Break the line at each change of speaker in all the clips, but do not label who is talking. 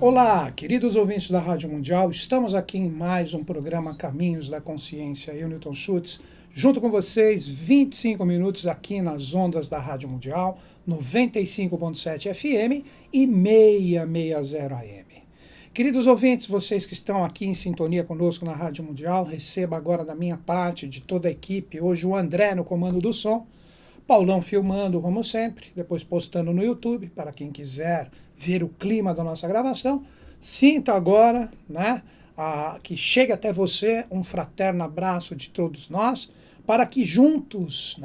Olá, queridos ouvintes da Rádio Mundial, estamos aqui em mais um programa Caminhos da Consciência. Eu, Newton Schultz, junto com vocês, 25 minutos aqui nas ondas da Rádio Mundial, 95.7 FM e 660 AM. Queridos ouvintes, vocês que estão aqui em sintonia conosco na Rádio Mundial, receba agora da minha parte, de toda a equipe, hoje o André no comando do som, Paulão filmando, como sempre, depois postando no YouTube, para quem quiser ver o clima da nossa gravação. Sinta agora, que chegue até você um fraterno abraço de todos nós, para que juntos,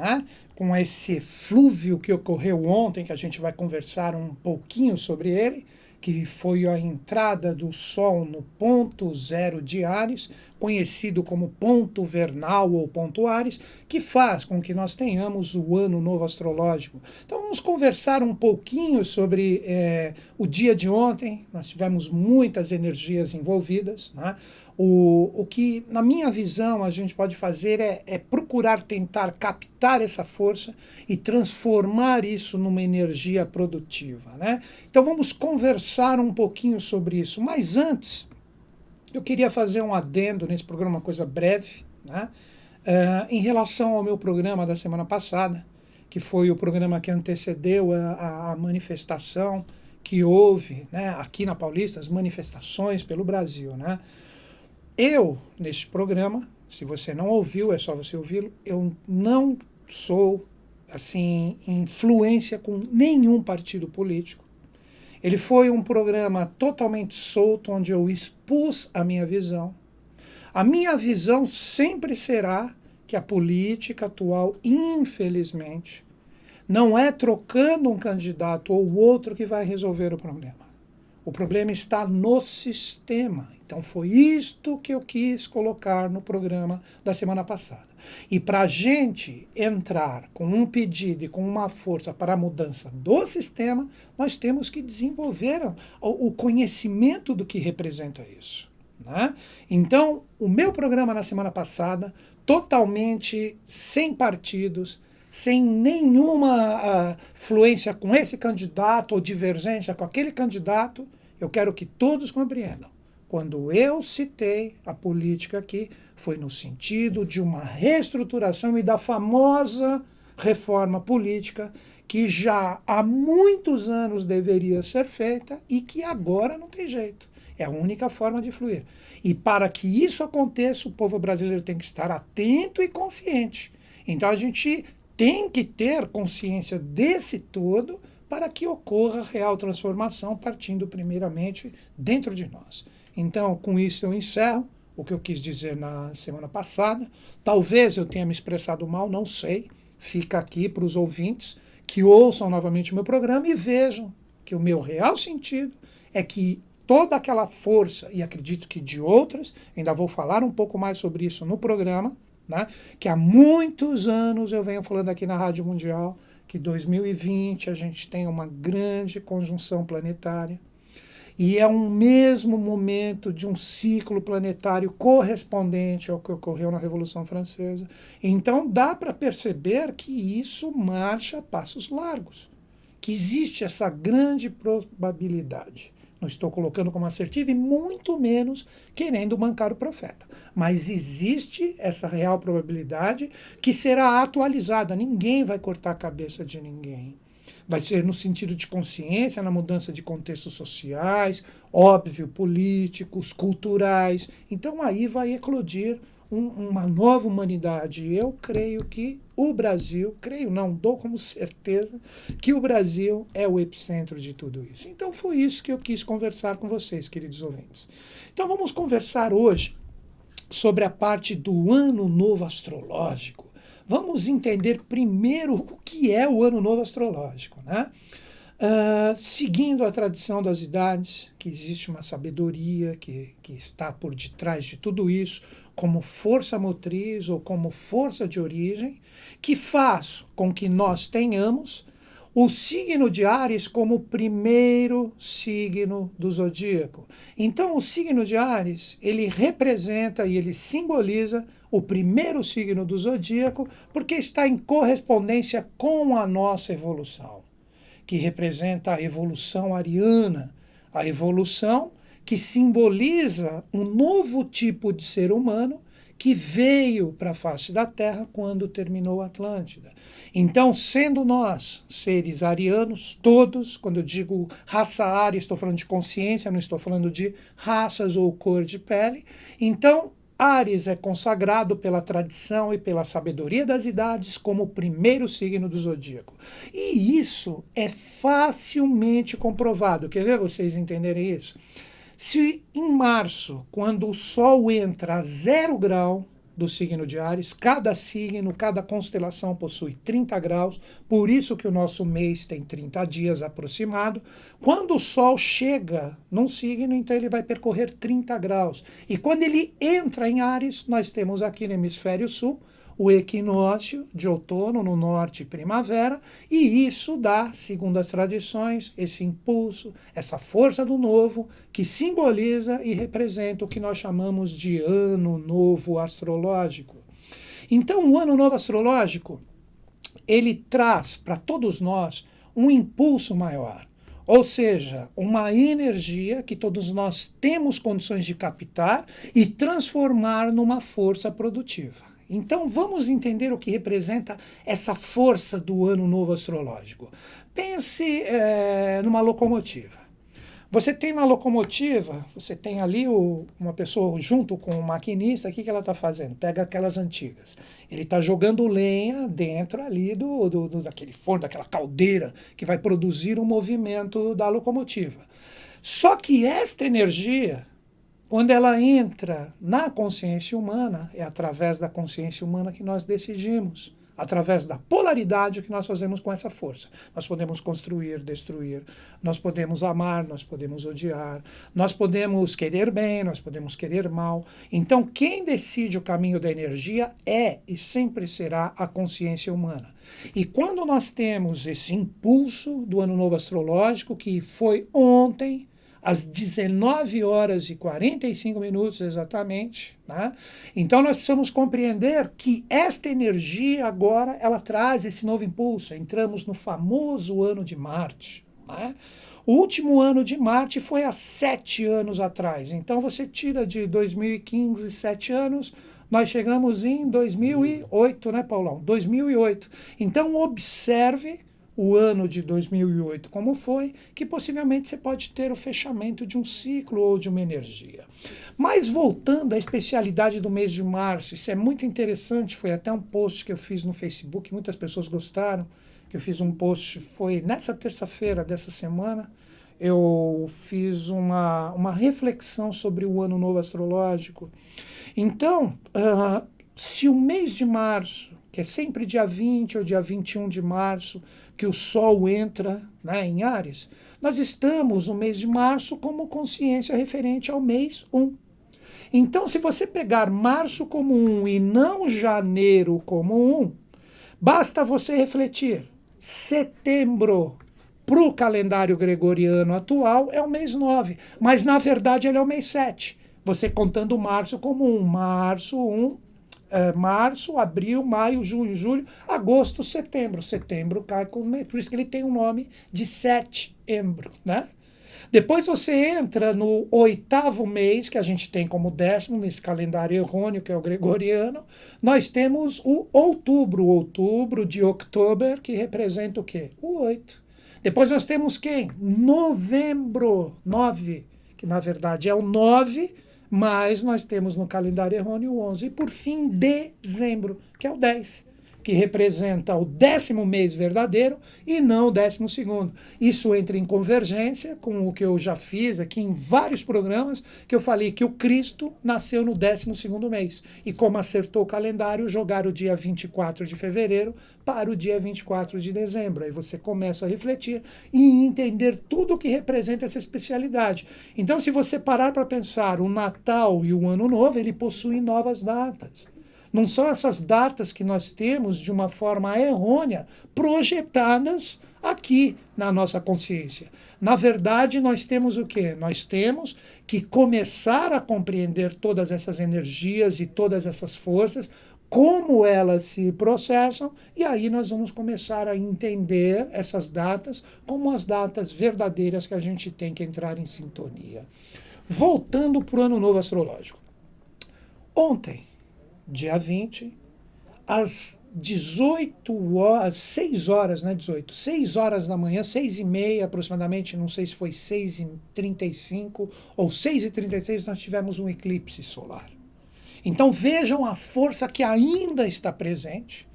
com esse eflúvio que ocorreu ontem, que a gente vai conversar um pouquinho sobre ele, que foi a entrada do Sol no ponto zero de Áries, conhecido como ponto vernal ou ponto Áries, que faz com que nós tenhamos o ano novo astrológico. Então vamos conversar um pouquinho sobre o dia de ontem. Nós tivemos muitas energias envolvidas, O que, na minha visão, a gente pode fazer é procurar tentar captar essa força e transformar isso numa energia produtiva, Então vamos conversar um pouquinho sobre isso. Mas antes, eu queria fazer um adendo nesse programa, uma coisa breve, em relação ao meu programa da semana passada, que foi o programa que antecedeu a manifestação que houve, aqui na Paulista, as manifestações pelo Brasil, Eu, neste programa, se você não ouviu, é só você ouvi-lo, eu não sou, assim, influência com nenhum partido político. Ele foi um programa totalmente solto, onde eu expus a minha visão. A minha visão sempre será que a política atual, infelizmente, não é trocando um candidato ou outro que vai resolver o problema. O problema está no sistema. Então foi isto que eu quis colocar no programa da semana passada. E para a gente entrar com um pedido e com uma força para a mudança do sistema, nós temos que desenvolver o conhecimento do que representa isso. Então, o meu programa na semana passada, totalmente sem partidos, sem nenhuma fluência com esse candidato ou divergência com aquele candidato, eu quero que todos compreendam. Quando eu citei a política aqui, foi no sentido de uma reestruturação e da famosa reforma política que já há muitos anos deveria ser feita e que agora não tem jeito. É a única forma de fluir. E para que isso aconteça, o povo brasileiro tem que estar atento e consciente. Então a gente tem que ter consciência desse todo para que ocorra real transformação, partindo primeiramente dentro de nós. Então, com isso eu encerro o que eu quis dizer na semana passada. Talvez eu tenha me expressado mal, não sei. Fica aqui para os ouvintes que ouçam novamente o meu programa e vejam que o meu real sentido é que toda aquela força, e acredito que de outras, ainda vou falar um pouco mais sobre isso no programa, que há muitos anos eu venho falando aqui na Rádio Mundial, que 2020 a gente tem uma grande conjunção planetária, e é um mesmo momento de um ciclo planetário correspondente ao que ocorreu na Revolução Francesa. Então dá para perceber que isso marcha a passos largos, que existe essa grande probabilidade. Não estou colocando como assertivo e muito menos querendo bancar o profeta. Mas existe essa real probabilidade que será atualizada. Ninguém vai cortar a cabeça de ninguém. Vai ser no sentido de consciência, na mudança de contextos sociais, óbvio, políticos, culturais. Então aí vai eclodir uma nova humanidade. Eu creio que o Brasil, dou como certeza, que o Brasil é o epicentro de tudo isso. Então foi isso que eu quis conversar com vocês, queridos ouvintes. Então vamos conversar hoje sobre a parte do Ano Novo Astrológico. Vamos entender primeiro o que é o Ano Novo Astrológico, seguindo a tradição das idades, que existe uma sabedoria que está por detrás de tudo isso, como força motriz ou como força de origem, que faz com que nós tenhamos o signo de Áries como o primeiro signo do zodíaco. Então, o signo de Áries, ele representa e ele simboliza o primeiro signo do zodíaco, porque está em correspondência com a nossa evolução, que representa a evolução ariana, A evolução que simboliza um novo tipo de ser humano que veio para a face da Terra quando terminou a Atlântida. Então, sendo nós seres arianos, todos, quando eu digo raça ária, estou falando de consciência, não estou falando de raças ou cor de pele. Então, Áries é consagrado pela tradição e pela sabedoria das idades como o primeiro signo do zodíaco. E isso é facilmente comprovado. Quer ver vocês entenderem isso? Se em março, quando o Sol entra a 0 grau do signo de Áries, cada signo, cada constelação possui 30 graus, por isso que o nosso mês tem 30 dias aproximado. Quando o Sol chega num signo, então ele vai percorrer 30 graus. E quando ele entra em Áries, nós temos aqui no hemisfério sul o equinócio de outono no norte e primavera, e isso dá, segundo as tradições, esse impulso, essa força do novo, que simboliza e representa o que nós chamamos de ano novo astrológico. Então, o ano novo astrológico, ele traz para todos nós um impulso maior, ou seja, uma energia que todos nós temos condições de captar e transformar numa força produtiva. Então vamos entender o que representa essa força do ano novo astrológico. Pense numa locomotiva. Você tem uma locomotiva, você tem ali uma pessoa junto com o maquinista, o que ela está fazendo? Pega aquelas antigas. Ele está jogando lenha dentro ali daquele forno, daquela caldeira que vai produzir o movimento da locomotiva. Só que esta energia, quando ela entra na consciência humana, é através da consciência humana que nós decidimos, através da polaridade que nós fazemos com essa força. Nós podemos construir, destruir, nós podemos amar, nós podemos odiar, nós podemos querer bem, nós podemos querer mal. Então, quem decide o caminho da energia é e sempre será a consciência humana. E quando nós temos esse impulso do Ano Novo Astrológico, que foi ontem, às 19 horas e 45 minutos exatamente, né? Então nós precisamos compreender que esta energia agora, ela traz esse novo impulso. Entramos no famoso ano de Marte, né? O último ano de Marte foi há 7 anos atrás. Então você tira de 2015, 7 anos, nós chegamos em 2008, né, Paulão? 2008. Então observe o ano de 2008 como foi, que possivelmente você pode ter o fechamento de um ciclo ou de uma energia. Mas voltando à especialidade do mês de março, isso é muito interessante, foi até um post que eu fiz no Facebook, muitas pessoas gostaram, que eu fiz um post, foi nessa terça-feira dessa semana, eu fiz uma reflexão sobre o ano novo astrológico. Então, se o mês de março, que é sempre dia 20 ou dia 21 de março, que o Sol entra, né, em Áries, nós estamos no mês de março como consciência referente ao mês 1. Então, se você pegar março como 1 e não janeiro como 1, basta você refletir. Setembro, para o calendário gregoriano atual, é o mês 9, mas na verdade ele é o mês 7. Você contando março como 1, março, abril, maio, junho, julho, agosto, setembro. Setembro cai com mês, por isso que ele tem o nome de setembro, né? Depois você entra no 8º mês, que a gente tem como 10º, nesse calendário errôneo, que é o gregoriano, nós temos o outubro de outubro, que representa o quê? O 8. Depois nós temos quem? Novembro, 9, que na verdade é o 9, mas nós temos no calendário errôneo o 11. E por fim, dezembro, que é o 10, que representa o 10º mês verdadeiro e não o 12º. Isso entra em convergência com o que eu já fiz aqui em vários programas, que eu falei que o Cristo nasceu no 12º mês. E como acertou o calendário, jogaram o dia 24 de fevereiro para o dia 24 de dezembro. Aí você começa a refletir e entender tudo o que representa essa especialidade. Então, se você parar para pensar, o Natal e o Ano Novo, ele possuem novas datas. Não são essas datas que nós temos de uma forma errônea, projetadas aqui na nossa consciência. Na verdade, nós temos o quê? Nós temos que começar a compreender todas essas energias e todas essas forças como elas se processam, e aí nós vamos começar a entender essas datas como as datas verdadeiras que a gente tem que entrar em sintonia. Voltando para o Ano Novo Astrológico. Ontem, dia 20, às 18 horas, 6 horas, né, 6 horas da manhã, 6h30 aproximadamente, não sei se foi 6h35 ou 6h36, nós tivemos um eclipse solar. Então vejam a força que ainda está presente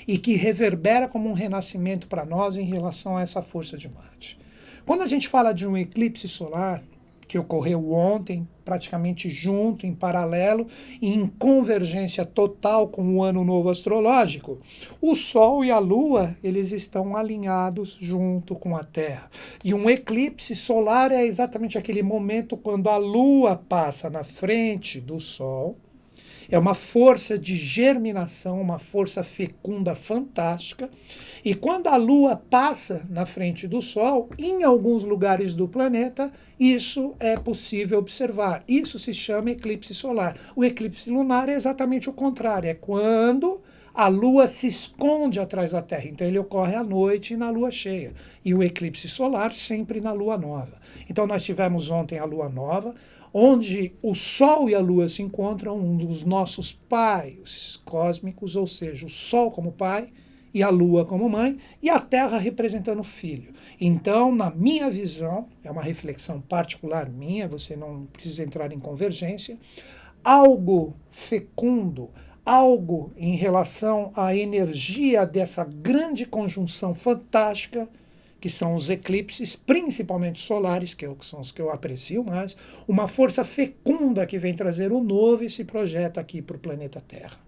e que reverbera como um renascimento para nós em relação a essa força de Marte. Quando a gente fala de um eclipse solar, que ocorreu ontem, praticamente junto, em paralelo, e em convergência total com o Ano Novo Astrológico, o Sol e a Lua, eles estão alinhados junto com a Terra. E um eclipse solar é exatamente aquele momento quando a Lua passa na frente do Sol. É uma força de germinação, uma força fecunda fantástica. E quando a Lua passa na frente do Sol, em alguns lugares do planeta, isso é possível observar. Isso se chama eclipse solar. O eclipse lunar é exatamente o contrário. É quando a Lua se esconde atrás da Terra. Então ele ocorre à noite e na Lua cheia. E o eclipse solar sempre na Lua nova. Então nós tivemos ontem a Lua nova, onde o Sol e a Lua se encontram, um dos nossos pais cósmicos, ou seja, o Sol como pai e a Lua como mãe, e a Terra representando o filho. Então, na minha visão, é uma reflexão particular minha, você não precisa entrar em convergência, algo fecundo, algo em relação à energia dessa grande conjunção fantástica, que são os eclipses, principalmente solares, que são os que eu aprecio mais, uma força fecunda que vem trazer o novo e se projeta aqui para o planeta Terra.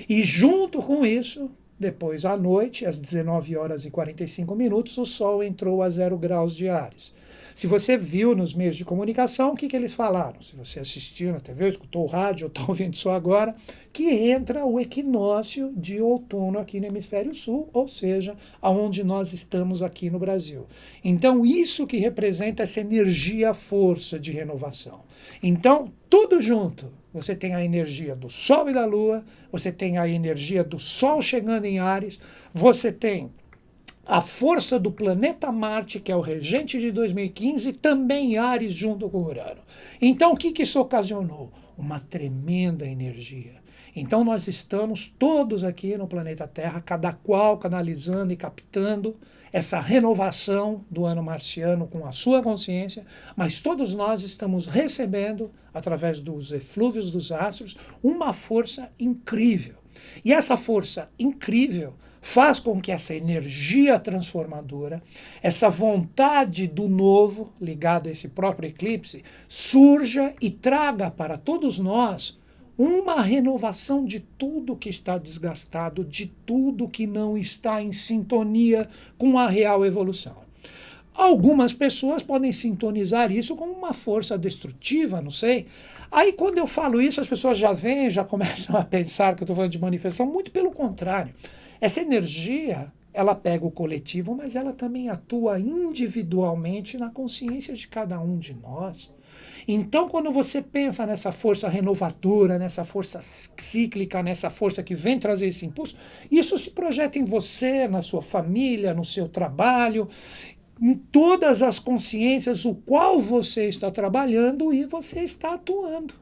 E junto com isso, depois à noite, às 19 horas e 45 minutos, o Sol entrou a 0 graus de Áries. Se você viu nos meios de comunicação, o que eles falaram? Se você assistiu na TV, escutou o rádio, ou está ouvindo só agora, que entra o equinócio de outono aqui no hemisfério sul, ou seja, aonde nós estamos aqui no Brasil. Então, isso que representa essa energia, força de renovação. Então, tudo junto. Você tem a energia do Sol e da Lua, você tem a energia do Sol chegando em Áries, você tem a força do planeta Marte, que é o regente de 2015, também em Áries junto com Urano. Então, o que isso ocasionou? Uma tremenda energia. Então, nós estamos todos aqui no planeta Terra, cada qual canalizando e captando essa renovação do ano marciano com a sua consciência, mas todos nós estamos recebendo, através dos eflúvios dos astros, uma força incrível. E essa força incrível faz com que essa energia transformadora, essa vontade do novo, ligado a esse próprio eclipse, surja e traga para todos nós uma renovação de tudo que está desgastado, de tudo que não está em sintonia com a real evolução. Algumas pessoas podem sintonizar isso como uma força destrutiva, não sei. Aí quando eu falo isso, as pessoas já vêm, já começam a pensar que eu estou falando de manifestação, muito pelo contrário. Essa energia, ela pega o coletivo, mas ela também atua individualmente na consciência de cada um de nós. Então, quando você pensa nessa força renovadora, nessa força cíclica, nessa força que vem trazer esse impulso, isso se projeta em você, na sua família, no seu trabalho, em todas as consciências o qual você está trabalhando e você está atuando.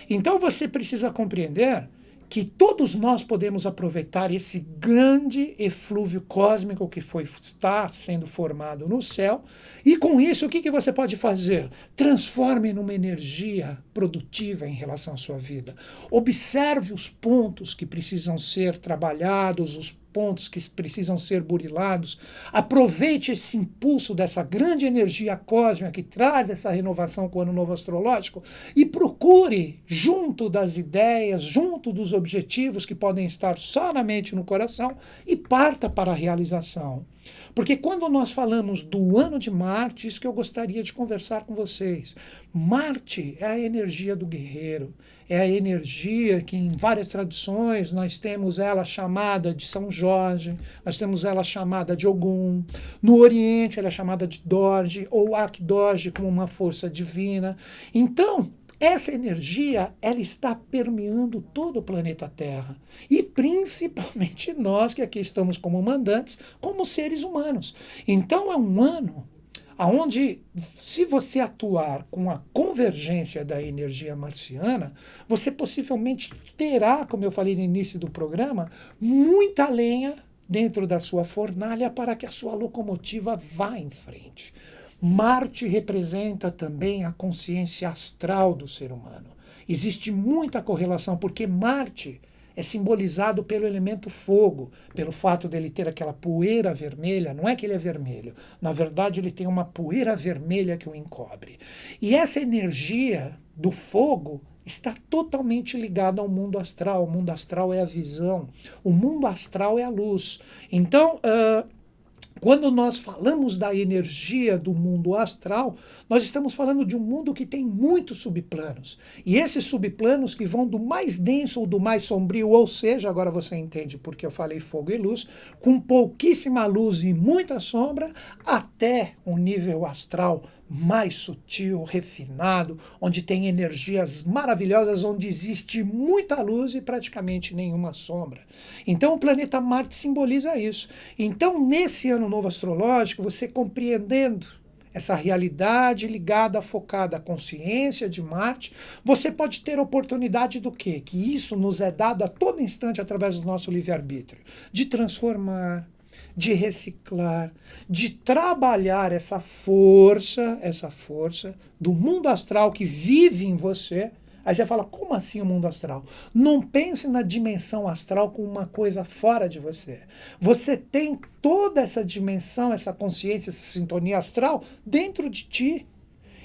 Então, você precisa compreender que todos nós podemos aproveitar esse grande eflúvio cósmico que está sendo formado no céu, e com isso o que você pode fazer? Transforme numa energia produtiva em relação à sua vida. Observe os pontos que precisam ser trabalhados, os pontos que precisam ser burilados. Aproveite esse impulso dessa grande energia cósmica que traz essa renovação com o ano novo astrológico e procure, junto das ideias, junto dos objetivos que podem estar só na mente e no coração, e parta para a realização. Porque quando nós falamos do ano de Marte, isso que eu gostaria de conversar com vocês. Marte é a energia do guerreiro, é a energia que em várias tradições nós temos ela chamada de São Jorge, nós temos ela chamada de Ogum, no Oriente ela é chamada de Dorje ou Akdorje como uma força divina. Então, Essa energia, ela está permeando todo o planeta Terra. E principalmente nós que aqui estamos como mandantes, como seres humanos. Então é um ano onde, se você atuar com a convergência da energia marciana, você possivelmente terá, como eu falei no início do programa, muita lenha dentro da sua fornalha para que a sua locomotiva vá em frente. Marte representa também a consciência astral do ser humano. Existe muita correlação, porque Marte é simbolizado pelo elemento fogo, pelo fato dele ter aquela poeira vermelha. Não é que ele é vermelho, na verdade ele tem uma poeira vermelha que o encobre. E essa energia do fogo está totalmente ligada ao mundo astral. O mundo astral é a visão, o mundo astral é a luz. Então, quando nós falamos da energia do mundo astral, nós estamos falando de um mundo que tem muitos subplanos. E esses subplanos que vão do mais denso ou do mais sombrio, ou seja, agora você entende porque eu falei fogo e luz, com pouquíssima luz e muita sombra, até um nível astral mais sutil, refinado, onde tem energias maravilhosas, onde existe muita luz e praticamente nenhuma sombra. Então o planeta Marte simboliza isso. Então, nesse ano novo astrológico, você compreendendo essa realidade ligada, focada à consciência de Marte, você pode ter oportunidade do quê? Que isso nos é dado a todo instante através do nosso livre-arbítrio, de transformar, de reciclar, de trabalhar essa força do mundo astral que vive em você. Aí você fala, como assim o mundo astral? Não pense na dimensão astral como uma coisa fora de você. Você tem toda essa dimensão, essa consciência, essa sintonia astral dentro de ti.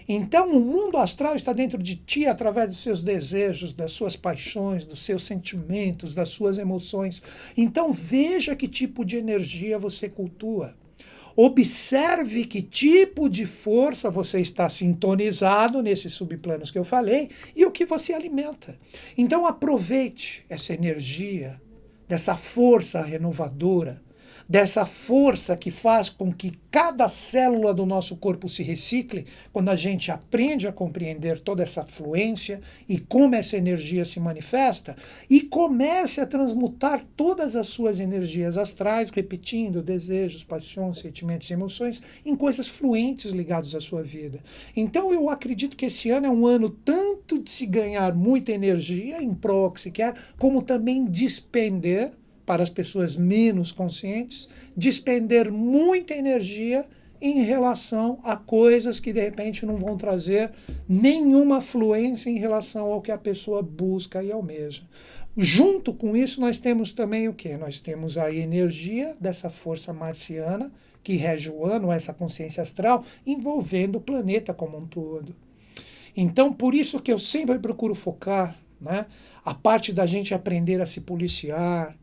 Então, o mundo astral está dentro de ti através dos seus desejos, das suas paixões, dos seus sentimentos, das suas emoções. Então, veja que tipo de energia você cultua. Observe que tipo de força você está sintonizado nesses subplanos que eu falei e o que você alimenta. Então, aproveite essa energia, dessa força renovadora, dessa força que faz com que cada célula do nosso corpo se recicle, quando a gente aprende a compreender toda essa fluência e como essa energia se manifesta, e comece a transmutar todas as suas energias astrais, repetindo desejos, paixões, sentimentos e emoções, em coisas fluentes ligadas à sua vida. Então eu acredito que esse ano é um ano tanto de se ganhar muita energia em prol que se quer, como também despender, para as pessoas menos conscientes, despender muita energia em relação a coisas que de repente não vão trazer nenhuma fluência em relação ao que a pessoa busca e almeja. Junto com isso, nós temos também o quê? Nós temos a energia dessa força marciana que rege o ano, essa consciência astral, envolvendo o planeta como um todo. Então, por isso que eu sempre procuro focar, né, a parte da gente aprender a se policiar,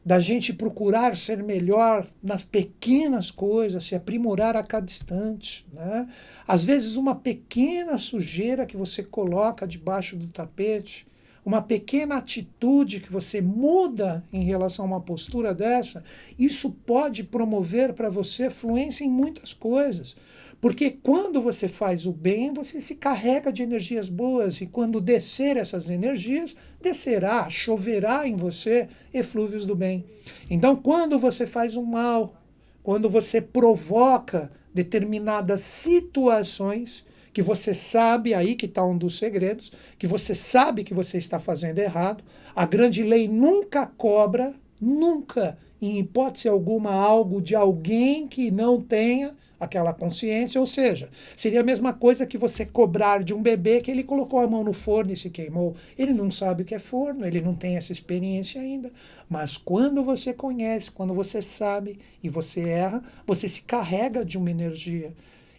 da gente procurar ser melhor nas pequenas coisas, se aprimorar a cada instante, né? Às vezes uma pequena sujeira que você coloca debaixo do tapete, uma pequena atitude que você muda em relação a uma postura dessa, isso pode promover para você fluência em muitas coisas. Porque quando você faz o bem, você se carrega de energias boas, e quando descer essas energias, descerá, choverá em você eflúvios do bem. Então, quando você faz o mal, quando você provoca determinadas situações, que você sabe, aí que está um dos segredos, que você sabe que você está fazendo errado, a grande lei nunca cobra, nunca, em hipótese alguma, algo de alguém que não tenha aquela consciência, ou seja, seria a mesma coisa que você cobrar de um bebê que ele colocou a mão no forno e se queimou. Ele não sabe o que é forno, ele não tem essa experiência ainda. Mas quando você conhece, quando você sabe e você erra, você se carrega de uma energia.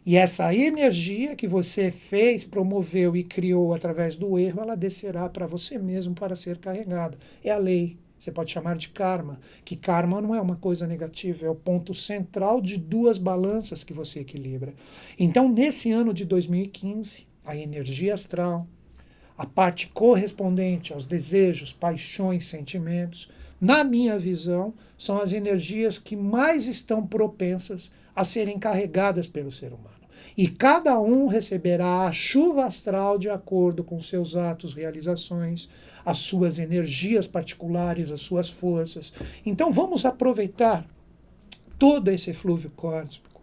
E essa energia que você fez, promoveu e criou através do erro, ela descerá para você mesmo para ser carregada. É a lei. Você pode chamar de karma, que karma não é uma coisa negativa, é o ponto central de duas balanças que você equilibra. Então, nesse ano de 2015, a energia astral, a parte correspondente aos desejos, paixões, sentimentos, na minha visão, são as energias que mais estão propensas a serem carregadas pelo ser humano. E cada um receberá a chuva astral de acordo com seus atos, realizações, as suas energias particulares, as suas forças. Então vamos aproveitar todo esse eflúvio cósmico,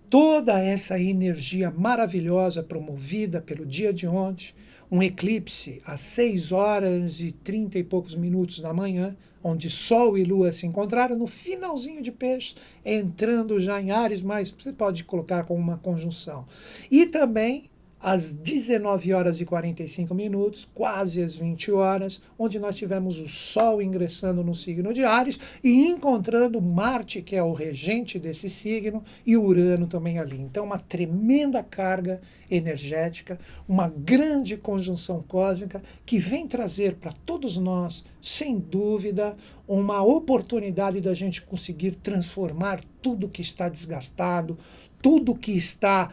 toda essa energia maravilhosa promovida pelo dia de ontem, um eclipse às 6 horas e 30 e poucos minutos da manhã, onde Sol e Lua se encontraram no finalzinho de Peixes, entrando já em Áries, mas você pode colocar como uma conjunção. E também às 19 horas e 45 minutos, quase às 20 horas, onde nós tivemos o Sol ingressando no signo de Áries e encontrando Marte, que é o regente desse signo, e Urano também ali. Então, uma tremenda carga energética, uma grande conjunção cósmica que vem trazer para todos nós, sem dúvida, uma oportunidade da gente conseguir transformar tudo que está desgastado, tudo que está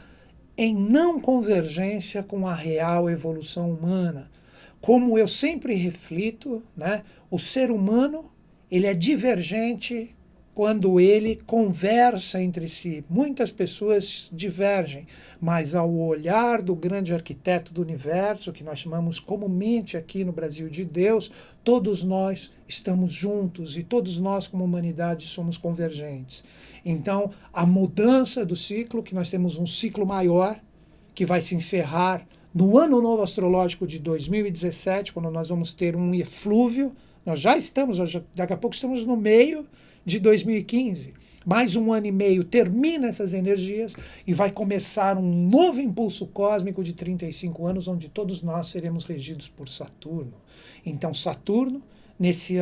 em não convergência com a real evolução humana. Como eu sempre reflito, né, o ser humano ele é divergente quando ele conversa entre si. Muitas pessoas divergem, mas ao olhar do grande arquiteto do universo, que nós chamamos comumente aqui no Brasil de Deus, todos nós estamos juntos e todos nós como humanidade somos convergentes. Então, a mudança do ciclo, que nós temos um ciclo maior, que vai se encerrar no ano novo astrológico de 2017, quando nós vamos ter um eflúvio. Nós já estamos, daqui a pouco estamos no meio de 2015. Mais um ano e meio termina essas energias e vai começar um novo impulso cósmico de 35 anos, onde todos nós seremos regidos por Saturno. Então, Saturno, nesse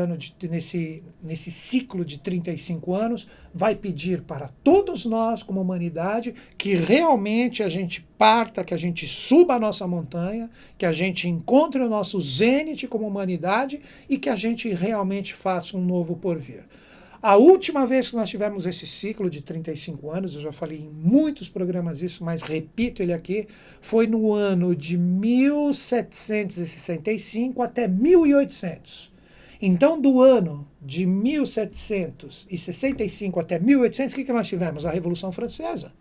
ciclo de 35 anos, vai pedir para todos nós, como humanidade, que realmente a gente parta, que a gente suba a nossa montanha, que a gente encontre o nosso zênite como humanidade e que a gente realmente faça um novo porvir. A última vez que nós tivemos esse ciclo de 35 anos, eu já falei em muitos programas isso, mas repito ele aqui, foi no ano de 1765 até 1800. Então, do ano de 1765 até 1800, o que nós tivemos? A Revolução Francesa.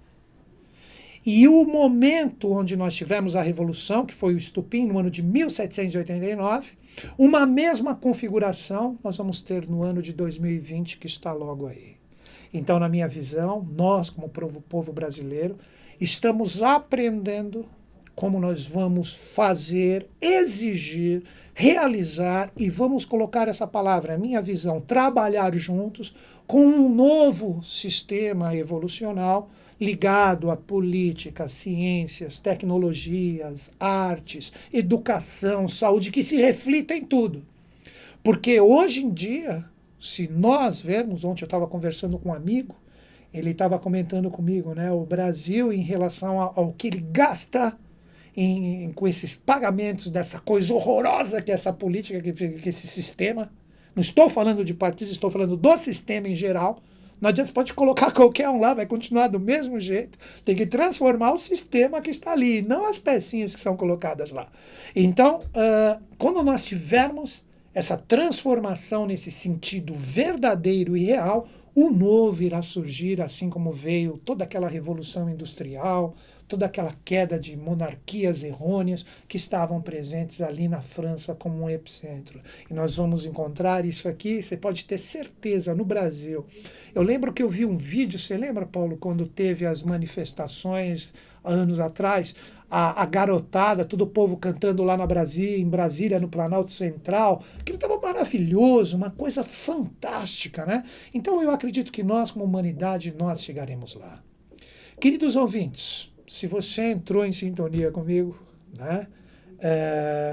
E o momento onde nós tivemos a Revolução, que foi o estupim, no ano de 1789, uma mesma configuração nós vamos ter no ano de 2020, que está logo aí. Então, na minha visão, nós, como povo brasileiro, estamos aprendendo como nós vamos fazer, exigir, realizar, e vamos colocar essa palavra, a minha visão, trabalhar juntos com um novo sistema evolucional ligado a política, ciências, tecnologias, artes, educação, saúde, que se reflita em tudo. Porque hoje em dia, se nós vermos, ontem eu estava conversando com um amigo, ele estava comentando comigo, né, o Brasil em relação ao que ele gasta com esses pagamentos dessa coisa horrorosa que é essa política, que esse sistema. Não estou falando de partidos, estou falando do sistema em geral. Não adianta, você pode colocar qualquer um lá, vai continuar do mesmo jeito. Tem que transformar o sistema que está ali, não as pecinhas que são colocadas lá. Então, quando nós tivermos essa transformação nesse sentido verdadeiro e real, o novo irá surgir, assim como veio toda aquela revolução industrial, toda aquela queda de monarquias errôneas que estavam presentes ali na França como um epicentro. E nós vamos encontrar isso aqui, você pode ter certeza, no Brasil. Eu lembro que eu vi um vídeo, você lembra, Paulo, quando teve as manifestações anos atrás, a garotada, todo o povo cantando lá em Brasília, no Planalto Central, aquilo estava maravilhoso, uma coisa fantástica, né? Então eu acredito que nós, como humanidade, nós chegaremos lá. Queridos ouvintes, se você entrou em sintonia comigo, né?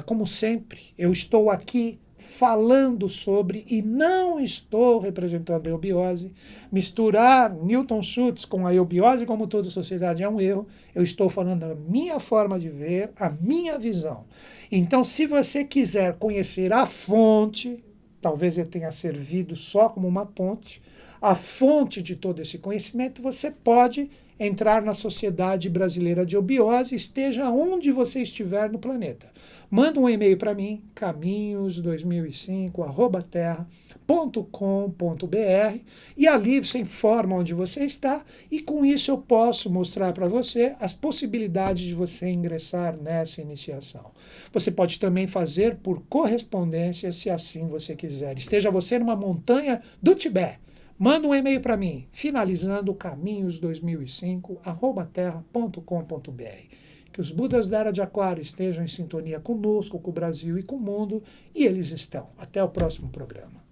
Como sempre, eu estou aqui falando sobre, e não estou representando a eubiose. Misturar Newton Schultz com a eubiose, como toda sociedade, é um erro. Eu estou falando a minha forma de ver, a minha visão. Então, se você quiser conhecer a fonte, talvez eu tenha servido só como uma ponte, a fonte de todo esse conhecimento, você pode entrar na Sociedade Brasileira de Obiose, esteja onde você estiver no planeta. Manda um e-mail para mim, caminhos2005@terra.com.br, e ali você informa onde você está, e com isso eu posso mostrar para você as possibilidades de você ingressar nessa iniciação. Você pode também fazer por correspondência, se assim você quiser. Esteja você numa montanha do Tibete. Manda um e-mail para mim, finalizando caminhos2005@terra.com.br. Que os Budas da Era de Aquário estejam em sintonia conosco, com o Brasil e com o mundo, e eles estão. Até o próximo programa.